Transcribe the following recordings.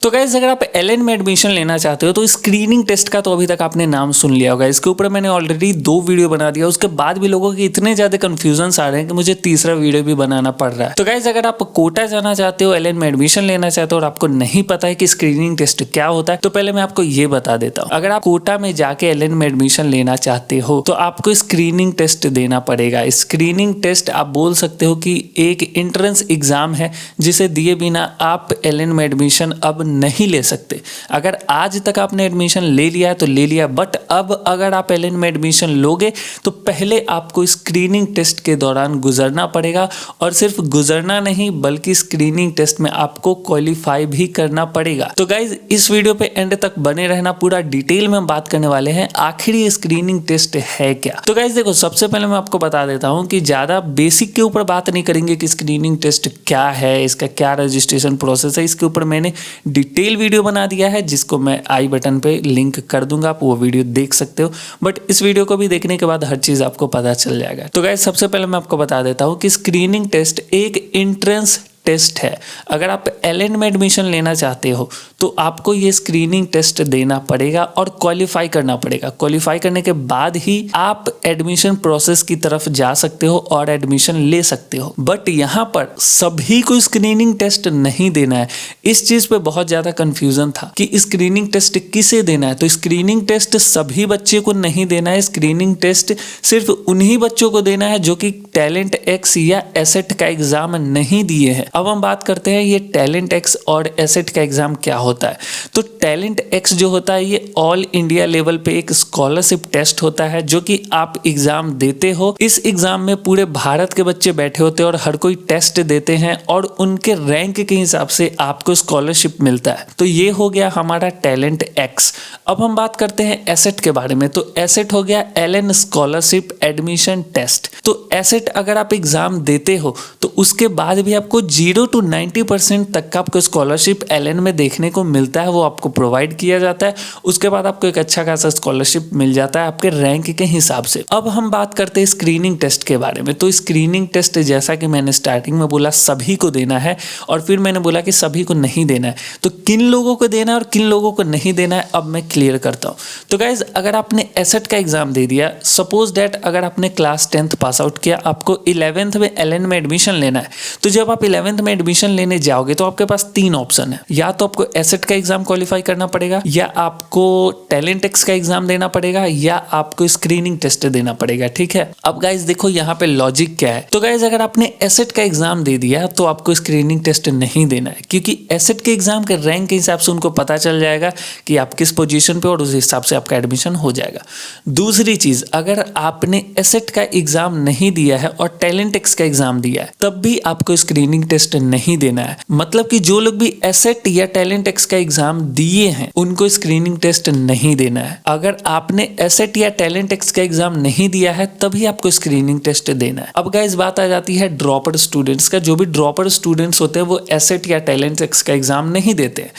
तो गाइस अगर आप एलएन में एडमिशन लेना चाहते हो तो स्क्रीनिंग टेस्ट का तो अभी तक आपने नाम सुन लिया होगा। इसके ऊपर मैंने ऑलरेडी 2 वीडियो बना दिया, उसके बाद भी लोगों के इतने ज्यादा कंफ्यूजन आ रहे हैं कि मुझे तीसरा वीडियो भी बनाना पड़ रहा है। तो गाइस अगर आप कोटा जाना चाहते हो, एलएन में एडमिशन लेना चाहते हो और आपको नहीं पता है कि स्क्रीनिंग टेस्ट क्या होता है, तो पहले मैं आपको ये बता देता हूँ। अगर आप कोटा में जाके एलएन में एडमिशन लेना चाहते हो तो आपको स्क्रीनिंग टेस्ट देना पड़ेगा। स्क्रीनिंग टेस्ट आप बोल सकते हो कि एक एंट्रेंस एग्जाम है जिसे दिए बिना आप एलएन में एडमिशन अब नहीं ले सकते। अगर आज तक आपने एडमिशन ले लिया तो ले लिया, बट अब अगर आप एलएन में एडमिशन लोगे तो पहले आपको स्क्रीनिंग टेस्ट के दौरान गुजरना पड़ेगा, और सिर्फ गुजरना नहीं बल्कि स्क्रीनिंग टेस्ट में आपको क्वालिफाई भी करना पड़ेगा। तो गाइज इस वीडियो पे एंड तक बने रहना, पूरा डिटेल में हम बात करने वाले हैं आखिर ये स्क्रीनिंग टेस्ट है क्या। तो गाइज देखो, सबसे पहले मैं आपको बता देता हूं कि ज्यादा बेसिक के ऊपर बात नहीं करेंगे कि स्क्रीनिंग टेस्ट क्या है, इसका क्या रजिस्ट्रेशन प्रोसेस है। इसके ऊपर मैंने डिटेल वीडियो बना दिया है जिसको मैं आई बटन पे लिंक कर दूंगा, आप वो वीडियो देख सकते हो। बट इस वीडियो को भी देखने के बाद हर चीज आपको पता चल जाएगा। तो गाइस सबसे पहले मैं आपको बता देता हूं कि स्क्रीनिंग टेस्ट एक एंट्रेंस टेस्ट है। अगर आप एलएन में एडमिशन लेना चाहते हो तो आपको ये स्क्रीनिंग टेस्ट देना पड़ेगा और क्वालिफाई करना पड़ेगा। क्वालिफाई करने के बाद ही आप एडमिशन प्रोसेस की तरफ जा सकते हो और एडमिशन ले सकते हो। बट यहाँ पर सभी को स्क्रीनिंग टेस्ट नहीं देना है। इस चीज पे बहुत ज्यादा कंफ्यूजन था कि स्क्रीनिंग टेस्ट किसे देना है। तो स्क्रीनिंग टेस्ट सभी बच्चे को नहीं देना है। स्क्रीनिंग टेस्ट सिर्फ उन्हीं बच्चों को देना है जो कि टैलेंट एक्स या एसेट का एग्जाम नहीं दिए हैं। अब हम बात करते हैं ये टैलेंट एक्स और एसेट का एग्जाम क्या होता है। तो टैलेंट एक्स जो होता है ये ऑल इंडिया लेवल पे एक स्कॉलरशिप टेस्ट होता है जो कि आप एग्जाम देते हो। इस एग्जाम में पूरे भारत के बच्चे बैठे होते हैं और हर कोई टेस्ट देते हैं और उनके रैंक के हिसाब से आपको स्कॉलरशिप मिलता है। तो ये हो गया हमारा टैलेंट एक्स। अब हम बात करते हैं एसेट के बारे में। तो एसेट हो गया एलएन स्कॉलरशिप एडमिशन टेस्ट। तो एसेट अगर आप एग्जाम देते हो तो उसके बाद भी आपको 0 to 90% तक का आपको स्कॉलरशिप एलएन में देखने को मिलता है, वो आपको प्रोवाइड किया जाता है। उसके बाद आपको एक अच्छा खासा स्कॉलरशिप मिल जाता है आपके रैंक के हिसाब से। अब हम बात करते हैं स्क्रीनिंग टेस्ट के बारे में। तो स्क्रीनिंग टेस्ट जैसा कि मैंने स्टार्टिंग में बोला सभी को देना है, और फिर मैंने बोला कि सभी को नहीं देना है। तो किन लोगों को देना है और किन लोगों को नहीं देना है अब मैं क्लियर करता हूँ। तो गाइज अगर आपने एसेट का एग्जाम दे दिया, सपोज दैट अगर आपने क्लास 10th पास आउट किया, आपको 11th में एलएन में एडमिशन लेना है। तो जब आप 11th में एडमिशन लेने जाओगे तो आपके पास 3 ऑप्शन है। या तो आपको एसेट का एग्जाम क्वालिफाई करना पड़ेगा, या आपको टैलेंट एक्स का एग्जाम देना पड़ेगा, या आपको स्क्रीनिंग टेस्ट देना पड़ेगा। ठीक है, अब गाइज देखो यहाँ पे लॉजिक क्या है। तो गाइज अगर आपने एसेट का एग्जाम दे दिया तो आपको स्क्रीनिंग टेस्ट नहीं देना है, क्योंकि एसेट के एग्जाम के रैंक के हिसाब से उनको पता चल जाएगा कि आप किस पोजीशन पे, और उस हिसाब से आपका एडमिशन हो जाएगा। दूसरी चीज, अगर आपने एसेट का एग्जाम नहीं दिया है और टैलेंट एक्स का एग्जाम दिया है तब भी आपको स्क्रीनिंग टेस्ट नहीं देना है। मतलब कि जो लोग भी एसेट या टैलेंट एक्स का एग्जाम दिए हैं उनको स्क्रीनिंग टेस्ट नहीं देना है। अगर आपने एसेट या टैलेंट एक्स का एग्जाम नहीं दिया है तभी आपको स्क्रीनिंग टेस्ट देना है। अब गाइस बात आ जाती है ड्रॉपर स्टूडेंट्स का। जो भी ड्रॉपर स्टूडेंट्स होते हैं वो एसेट या टैलेंट एक्स का एग्जाम नहीं देते हैं,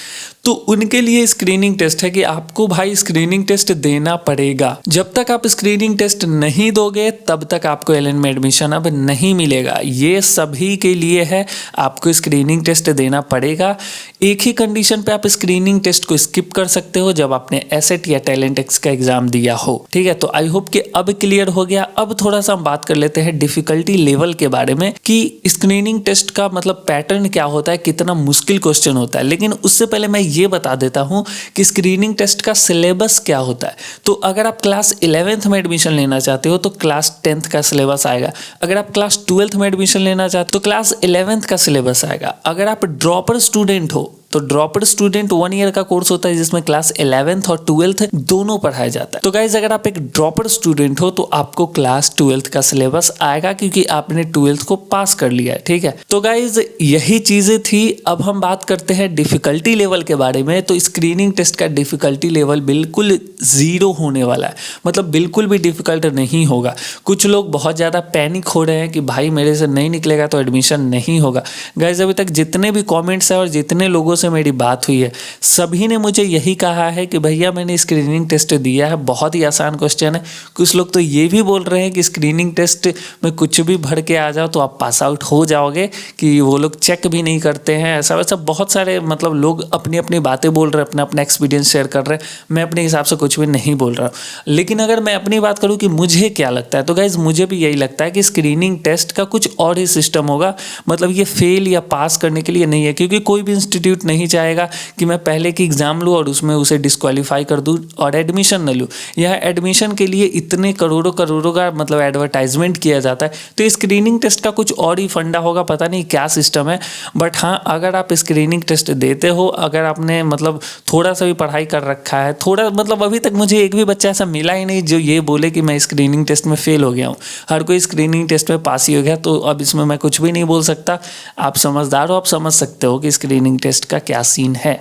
तो उनके लिए स्क्रीनिंग टेस्ट है कि आपको भाई स्क्रीनिंग टेस्ट देना पड़ेगा। जब तक आप स्क्रीनिंग टेस्ट नहीं दोगे तब तक आपको एलएन में एडमिशन अब नहीं मिलेगा। ये सभी के लिए है, आपको स्क्रीनिंग टेस्ट देना पड़ेगा। एक ही कंडीशन पे आप स्क्रीनिंग टेस्ट को स्किप कर सकते हो, जब आपने एसेट या टैलेंट एक्स का एग्जाम दिया हो। ठीक है, तो आई होप कि अब क्लियर हो गया। अब थोड़ा सा हम बात कर लेते हैं डिफिकल्टी लेवल के बारे में कि स्क्रीनिंग टेस्ट का मतलब पैटर्न क्या होता है, कितना मुश्किल क्वेश्चन होता है। लेकिन उससे पहले मैं ये बता देता हूं कि स्क्रीनिंग टेस्ट का सिलेबस क्या होता है। तो अगर आप क्लास 11th में एडमिशन लेना चाहते हो तो क्लास 10th का सिलेबस आएगा। अगर आप क्लास 12th में एडमिशन लेना चाहते हो तो क्लास 11th का सिलेबस आएगा। अगर आप ड्रॉपर स्टूडेंट हो तो ड्रॉपर स्टूडेंट 1 ईयर का कोर्स होता है जिसमें क्लास 11th और 12th दोनों पढ़ाया जाता है। तो गाइज अगर आप एक ड्रॉपर स्टूडेंट हो तो आपको क्लास 12th का सिलेबस आएगा, क्योंकि आपने 12th को पास कर लिया है। ठीक है, तो गाइज यही चीजें थी। अब हम बात करते हैं डिफिकल्टी लेवल के बारे में। तो स्क्रीनिंग टेस्ट का डिफिकल्टी लेवल बिल्कुल 0 होने वाला है, मतलब बिल्कुल भी डिफिकल्ट नहीं होगा। कुछ लोग बहुत ज्यादा पैनिक हो रहे हैं कि भाई मेरे से नहीं निकलेगा तो एडमिशन नहीं होगा। गाइज अभी तक जितने भी कॉमेंट्स है और जितने लोगों से मेरी बात हुई है, सभी ने मुझे यही कहा है कि भैया मैंने स्क्रीनिंग टेस्ट दिया है, बहुत ही आसान क्वेश्चन है। कुछ लोग तो ये भी बोल रहे हैं कि स्क्रीनिंग टेस्ट में कुछ भी भर के आ जाओ तो आप पास आउट हो जाओगे, कि वो लोग चेक भी नहीं करते हैं, ऐसा वैसा बहुत सारे मतलब लोग अपनी अपनी बातें बोल रहे हैं, अपना अपना एक्सपीरियंस शेयर कर रहे हैं। मैं अपने हिसाब से कुछ भी नहीं बोल रहा हूँ। लेकिन अगर मैं अपनी बात करूँ कि मुझे क्या लगता है, तो गाइज मुझे भी यही लगता है कि स्क्रीनिंग टेस्ट का कुछ और ही सिस्टम होगा। मतलब ये फेल या पास करने के लिए नहीं है, क्योंकि कोई भी इंस्टीट्यूट नहीं चाहेगा कि मैं पहले की एग्जाम लूँ और उसमें उसे डिस्क्वालीफाई कर दूँ और एडमिशन न लूँ। यह एडमिशन के लिए इतने करोड़ों करोड़ों का मतलब एडवर्टाइजमेंट किया जाता है, तो स्क्रीनिंग टेस्ट का कुछ और ही फंडा होगा, पता नहीं क्या सिस्टम है। बट हाँ, अगर आप स्क्रीनिंग टेस्ट देते हो, अगर आपने मतलब थोड़ा सा भी पढ़ाई कर रखा है, थोड़ा मतलब अभी तक मुझे एक भी बच्चा ऐसा मिला ही नहीं जो ये बोले कि मैं स्क्रीनिंग टेस्ट में फेल हो गया हूँ। हर कोई स्क्रीनिंग टेस्ट में पास ही हो गया, तो अब इसमें मैं कुछ भी नहीं बोल सकता। आप समझदार हो, आप समझ सकते हो कि स्क्रीनिंग टेस्ट का क्या सीन है।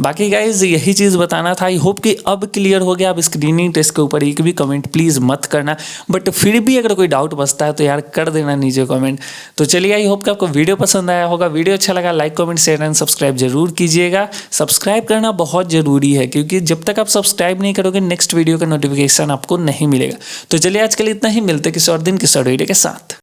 बाकी गाइज यही चीज़ बताना था। आई होप कि अब क्लियर हो गया। आप स्क्रीनिंग टेस्ट के ऊपर एक भी कमेंट प्लीज़ मत करना, बट फिर भी अगर कोई डाउट बचता है तो यार कर देना नीचे कमेंट। तो चलिए, आई होप कि आपको वीडियो पसंद आया होगा। वीडियो अच्छा लगा like comment share and subscribe जरूर कीजिएगा। सब्सक्राइब करना बहुत ज़रूरी है, क्योंकि जब तक आप सब्सक्राइब नहीं करोगे नेक्स्ट वीडियो का नोटिफिकेशन आपको नहीं मिलेगा। तो चलिए, आज के लिए इतना ही, मिलते किसी और दिन किसी और वीडियो के साथ।